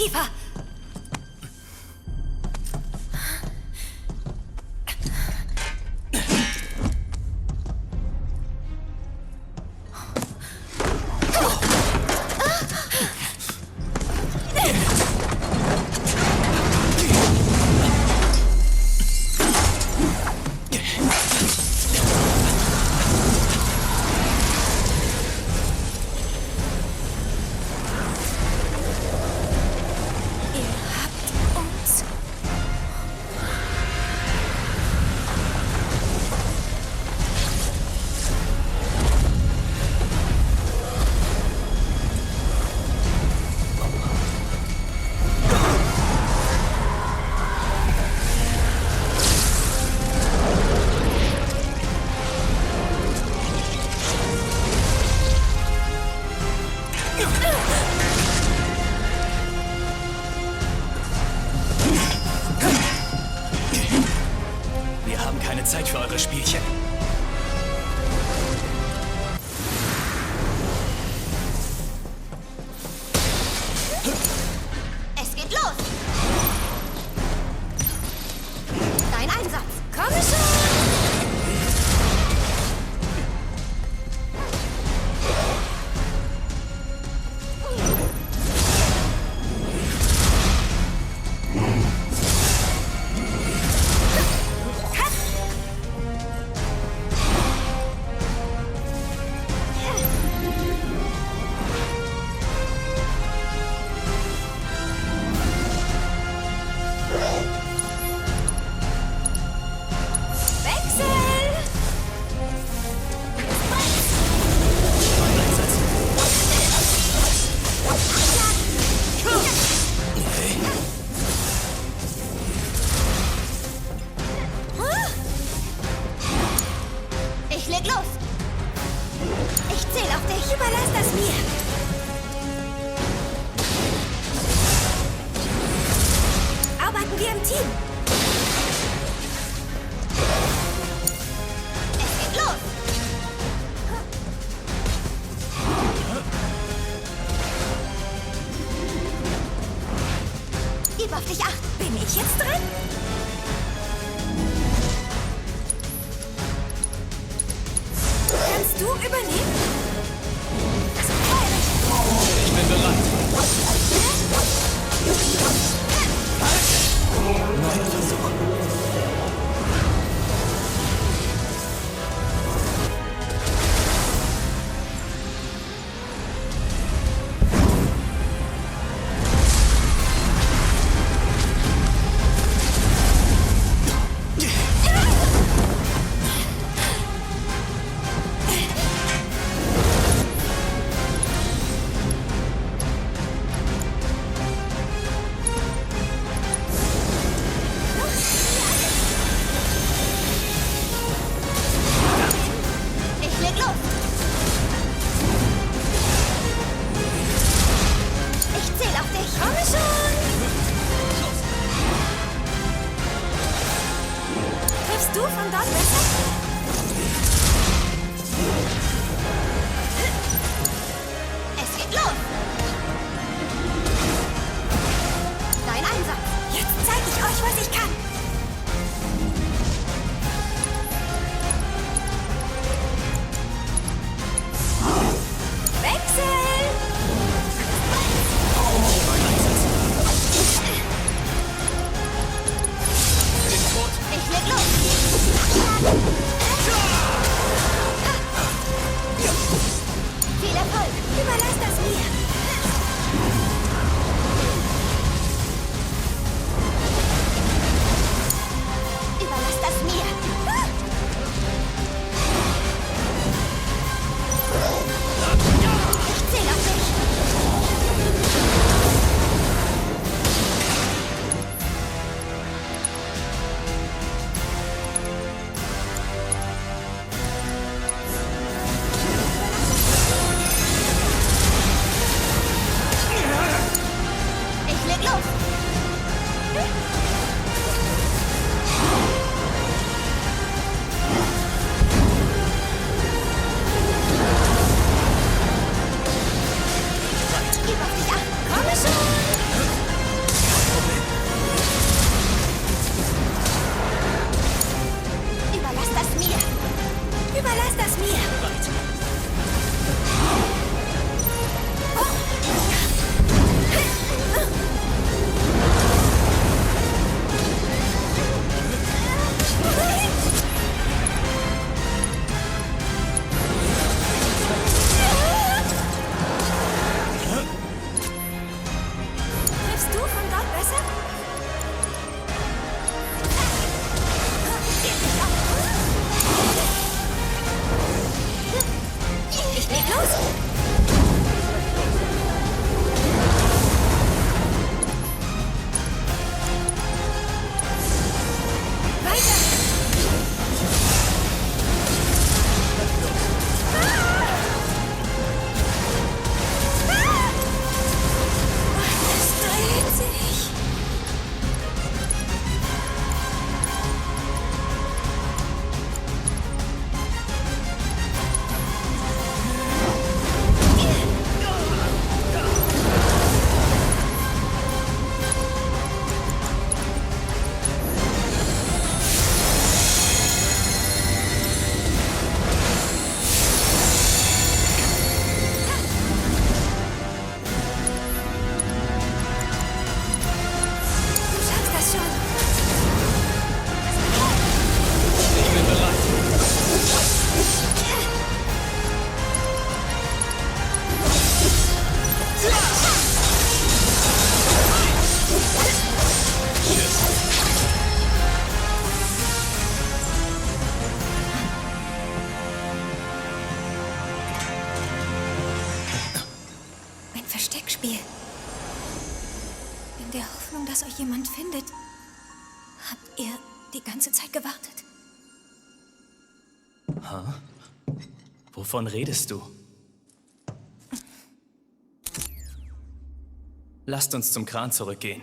tiefer. Wir haben keine Zeit für eure Spielchen. Es geht los. Dein Einsatz. Komm schon. Ich leg los. Ich zähle auf dich. Überlass das mir. Arbeiten wir im Team. Es geht los. Gib auf dich Acht. Bin ich jetzt drin? Kannst du übernehmen? Ich bin bereit. Neuer Versuch. Ich leg los. Ich zähle auf dich. Komm schon. Triffst du von dort besser? Es geht los. Dein Einsatz. Jetzt zeige ich euch, was ich kann. Wechsel! Für den Tod. Ich leg los. Spiel. In der Hoffnung, dass euch jemand findet, habt ihr die ganze Zeit gewartet. Wovon redest du? Lasst uns zum Kran zurückgehen.